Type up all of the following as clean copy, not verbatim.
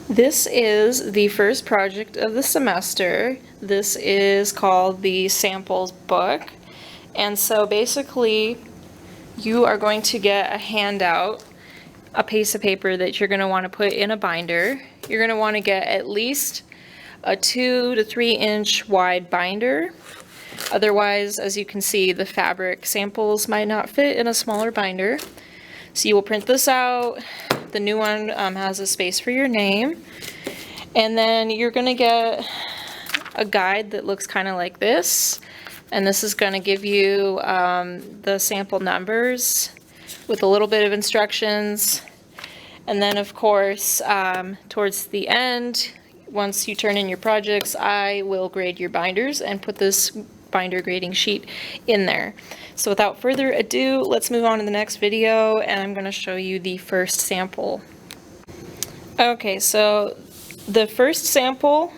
This is the first project of the semester. This is called the samples book. And so basically you are going to get a handout, a piece of paper that you're going to want to put in a binder. You're going to want to get at least a 2 to 3 inch wide binder. Otherwise, as you can see, the fabric samples might not fit in a smaller binder. So you will print this out. The new one has a space for your name. And then you're going to get a guide that looks kind of like this. And this is going to give you the sample numbers with a little bit of instructions. And then, of course, towards the end, once you turn in your projects, I will grade your binders and put this binder grading sheet in there. So without further ado, let's move on to the next video, and I'm going to show you the first sample. Okay, so the first sample,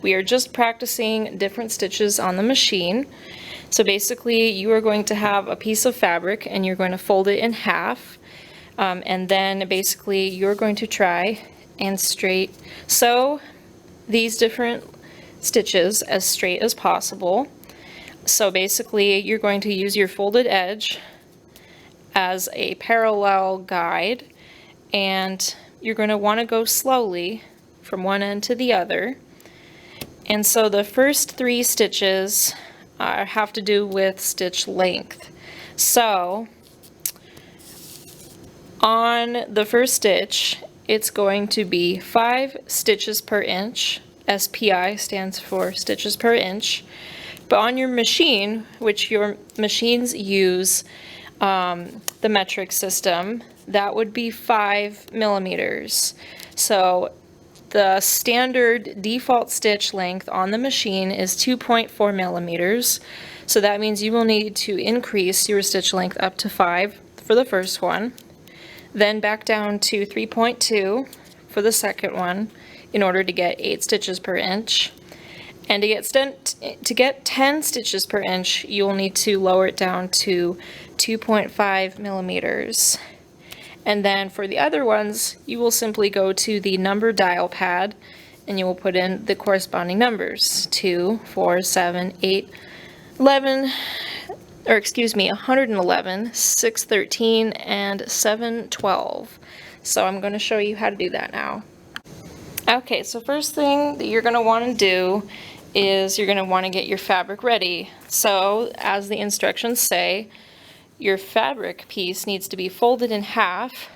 we are just practicing different stitches on the machine. So basically, you are going to have a piece of fabric and you're going to fold it in half, and then basically you're going to try and straight sew these different stitches as straight as possible. So basically you're going to use your folded edge as a parallel guide, and you're going to want to go slowly from one end to the other. And so the first 3 stitches have to do with stitch length. So on the first stitch, it's going to be 5 stitches per inch. SPI stands for stitches per inch. But on your machine, which your machines use the metric system, that would be 5 millimeters. So the standard default stitch length on the machine is 2.4 millimeters. So that means you will need to increase your stitch length up to 5 for the first one, then back down to 3.2 for the second one in order to get 8 stitches per inch. And to get 10 stitches per inch, you will need to lower it down to 2.5 millimeters. And then for the other ones, you will simply go to the number dial pad and you will put in the corresponding numbers: 2, 4, 7, 8, 11, or excuse me, 111, 613, and 712. So I'm going to show you how to do that now. Okay, so first thing that you're going to want to do is you're going to want to get your fabric ready. So as the instructions say, your fabric piece needs to be folded in half,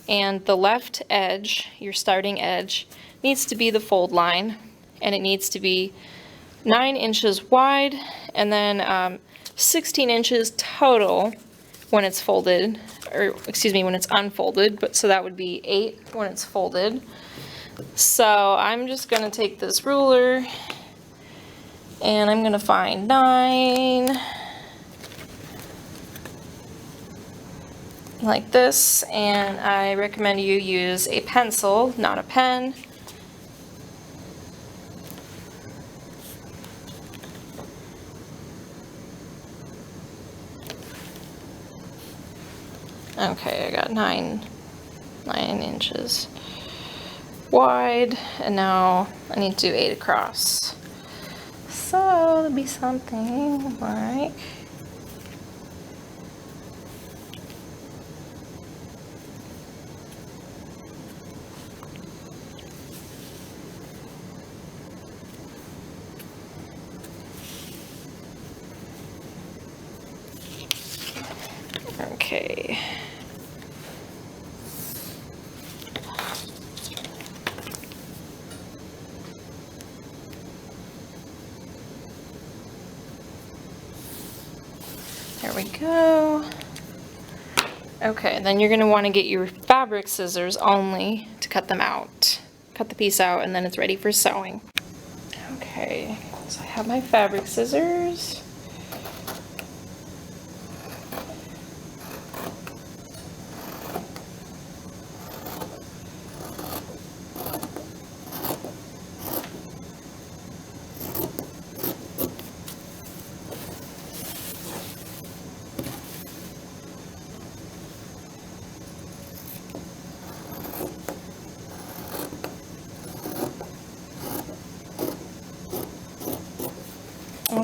and the left edge, your starting edge, needs to be the fold line, and it needs to be 9 inches wide and then 16 inches total when it's folded, or excuse me, when it's unfolded, but so that would be 8 when it's folded. So I'm just going to take this ruler and I'm going to find 9 like this, and I recommend you use a pencil, not a pen. Okay, I got 9 inches wide, and now I need to do 8 across. So it'll be something like okay. There we go. Okay, then you're going to want to get your fabric scissors only to cut them out. Cut the piece out and then it's ready for sewing. Okay, so I have my fabric scissors.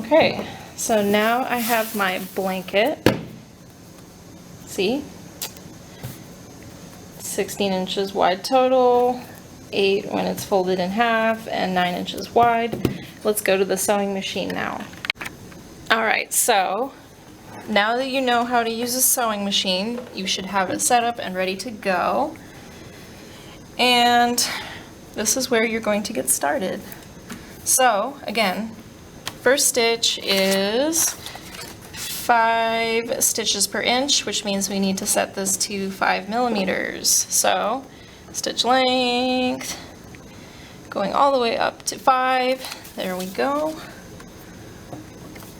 Okay, so now I have my blanket. See? 16 inches wide total, 8 when it's folded in half, and 9 inches wide. Let's go to the sewing machine now. Alright, so now that you know how to use a sewing machine, you should have it set up and ready to go. And this is where you're going to get started. So, again, first stitch is 5 stitches per inch, which means we need to set this to 5 millimeters. So, stitch length, going all the way up to 5. There we go.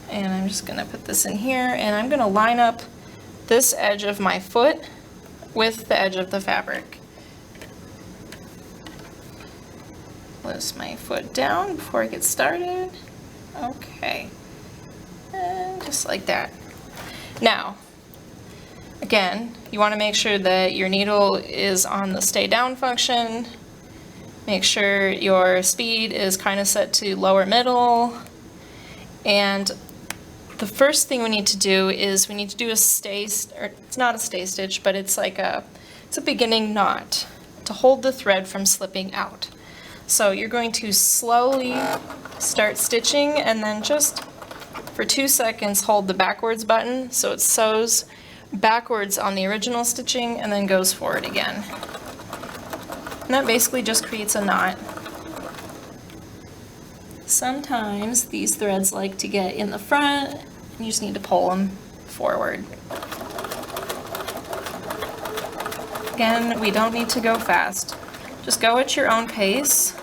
And I'm just going to put this in here, and I'm going to line up this edge of my foot with the edge of the fabric. Place my foot down before I get started. Okay. And just like that. Now, again, you want to make sure that your needle is on the stay down function. Make sure your speed is kind of set to lower middle. And the first thing we need to do is we need to do a it's not a stay stitch, but it's like it's a beginning knot to hold the thread from slipping out. So you're going to slowly start stitching and then just for 2 seconds hold the backwards button so it sews backwards on the original stitching and then goes forward again. And that basically just creates a knot. Sometimes these threads like to get in the front, and you just need to pull them forward. Again, we don't need to go fast. Just go at your own pace.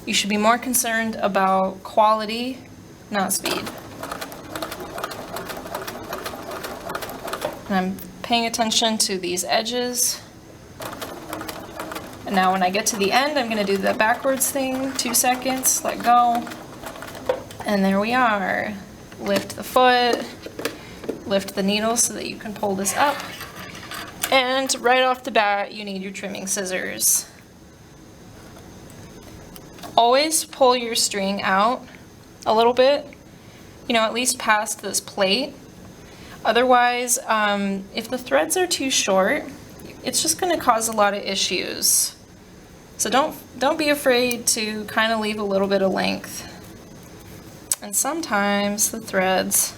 You should be more concerned about quality, not speed. And I'm paying attention to these edges. And now when I get to the end, I'm going to do the backwards thing, 2 seconds, let go. And there we are. Lift the foot, lift the needle so that you can pull this up. And right off the bat, you need your trimming scissors. Always pull your string out a little bit, at least past this plate. Otherwise, if the threads are too short, it's just going to cause a lot of issues. So don't be afraid to kind of leave a little bit of length. And sometimes the threads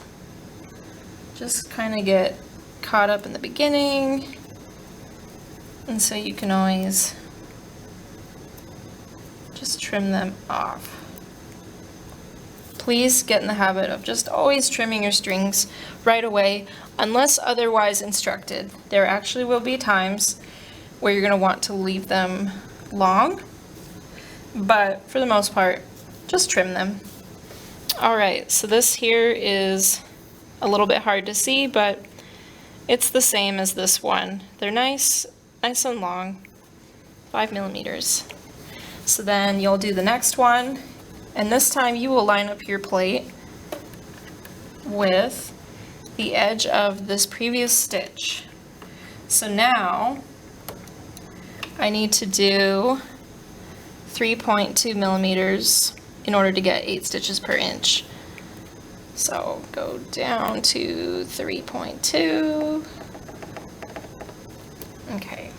just kind of get caught up in the beginning, and so you can always just trim them off. Please get in the habit of just always trimming your strings right away, unless otherwise instructed. There actually will be times where you're going to want to leave them long, but for the most part, just trim them. Alright, so this here is a little bit hard to see, but it's the same as this one. They're nice and long, 5 millimeters. So then you'll do the next one, and this time you will line up your plate with the edge of this previous stitch. So now I need to do 3.2 millimeters in order to get 8 stitches per inch. So go down to 3.2. Okay.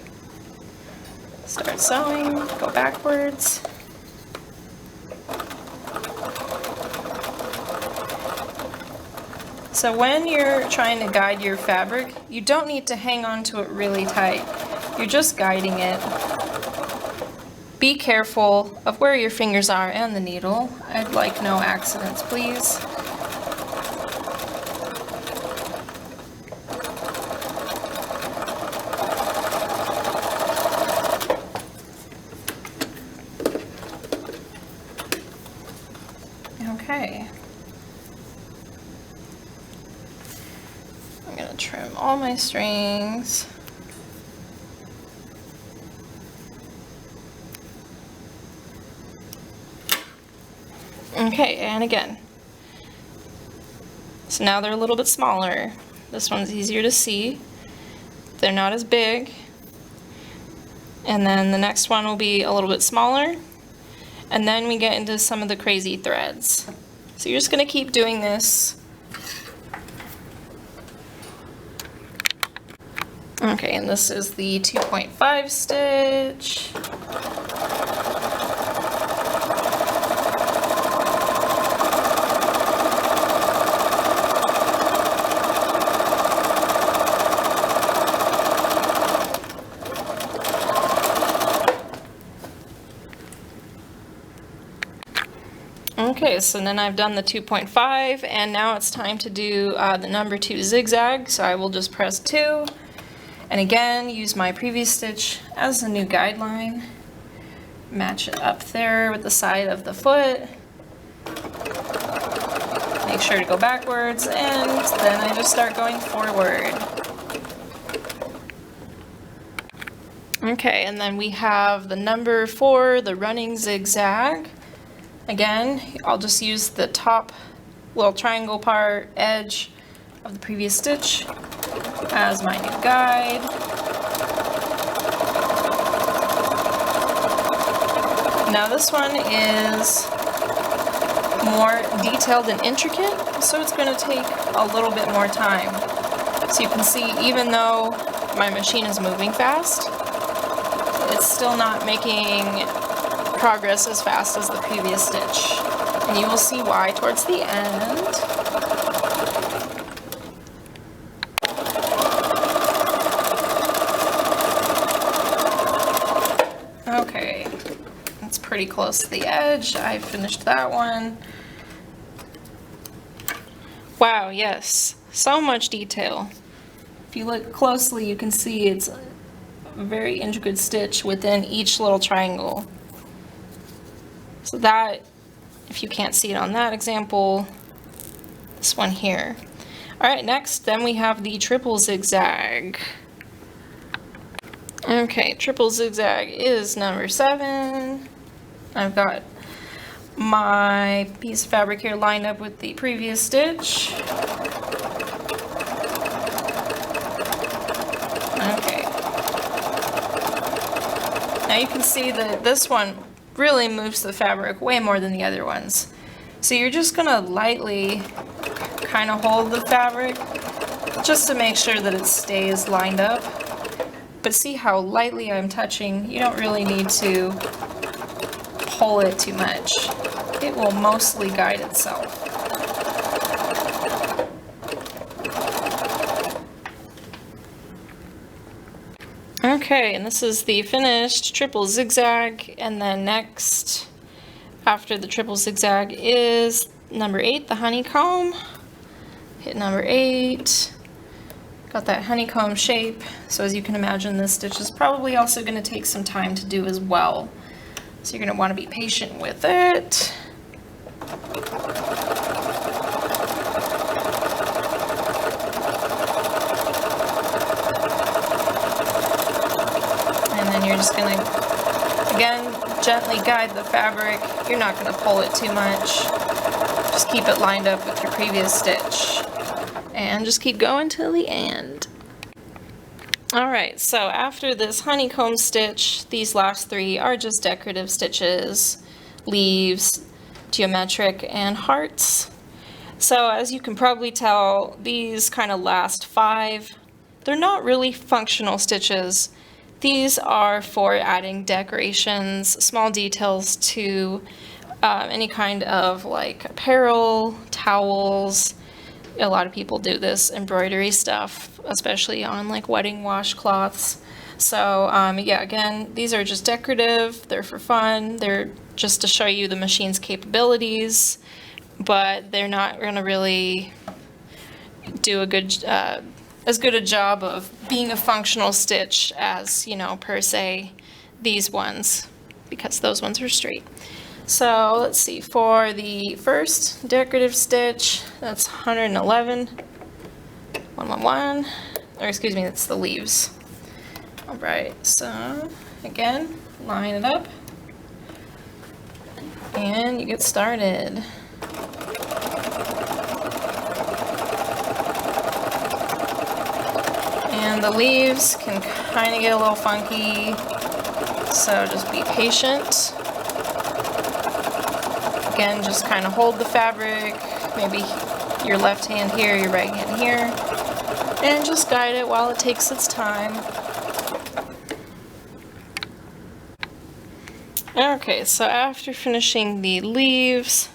Start sewing, go backwards. So when you're trying to guide your fabric, you don't need to hang on to it really tight. You're just guiding it. Be careful of where your fingers are and the needle. I'd like no accidents, please. Okay. I'm gonna trim all my strings. Okay, and again. So now they're a little bit smaller. This one's easier to see. They're not as big. And then the next one will be a little bit smaller. And then we get into some of the crazy threads. So you're just going to keep doing this. Okay, and this is the 2.5 stitch. Okay, so then I've done the 2.5, and now it's time to do the number 2 zigzag. So I will just press 2, and again use my previous stitch as a new guideline. Match it up there with the side of the foot. Make sure to go backwards, and then I just start going forward. Okay, and then we have the number 4, the running zigzag. Again, I'll just use the top little triangle part edge of the previous stitch as my new guide. Now this one is more detailed and intricate, so it's going to take a little bit more time. So you can see, even though my machine is moving fast, it's still not making progress as fast as the previous stitch, and you will see why towards the end. Okay, that's pretty close to the edge. I finished that one. Wow, yes, so much detail. If you look closely, you can see it's a very intricate stitch within each little triangle. So that, if you can't see it on that example, this one here. Alright, next then we have the triple zigzag. Okay, triple zigzag is number 7. I've got my piece of fabric here lined up with the previous stitch. Okay. Now you can see that this one really moves the fabric way more than the other ones. So you're just gonna lightly kind of hold the fabric just to make sure that it stays lined up. But see how lightly I'm touching? You don't really need to pull it too much. It will mostly guide itself. Okay, and this is the finished triple zigzag, and then next after the triple zigzag is number 8, the honeycomb. Hit number 8. Got that honeycomb shape, so as you can imagine, this stitch is probably also going to take some time to do as well. So you're going to want to be patient with it. And then you're just going to, again, gently guide the fabric. You're not going to pull it too much. Just keep it lined up with your previous stitch. And just keep going till the end. Alright, so after this honeycomb stitch, these last 3 are just decorative stitches, leaves, geometric, and hearts. So as you can probably tell, these kind of last 5, they're not really functional stitches. These are for adding decorations, small details to any kind of like apparel, towels. A lot of people do this embroidery stuff, especially on like wedding washcloths. So yeah, again, these are just decorative, they're for fun, they're just to show you the machine's capabilities, but they're not going to really do a good, as good a job of being a functional stitch as, you know, per se, these ones, because those ones are straight. So let's see, for the first decorative stitch, that's 111, 111, or excuse me, that's the leaves. All right, so again, line it up, and you get started. And the leaves can kind of get a little funky, so just be patient. can just kind of hold the fabric, maybe your left hand here, your right hand here, and just guide it while it takes its time. Okay, so after finishing the leaves,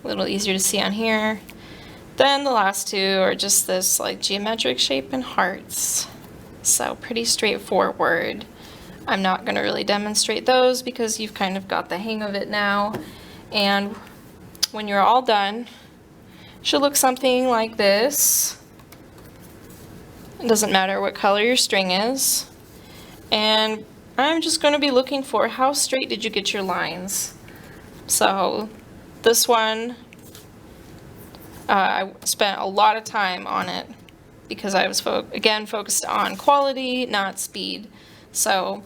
a little easier to see on here, then the last two are just this like geometric shape and hearts. So pretty straightforward. I'm not going to really demonstrate those because you've kind of got the hang of it now. And when you're all done, it should look something like this. It doesn't matter what color your string is. And I'm just going to be looking for how straight did you get your lines. So this one, I spent a lot of time on it because I was, again, focused on quality, not speed. So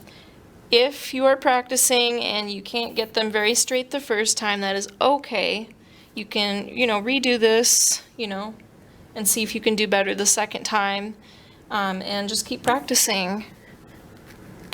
if you are practicing and you can't get them very straight the first time, that is okay. You can, redo this, and see if you can do better the second time, and just keep practicing.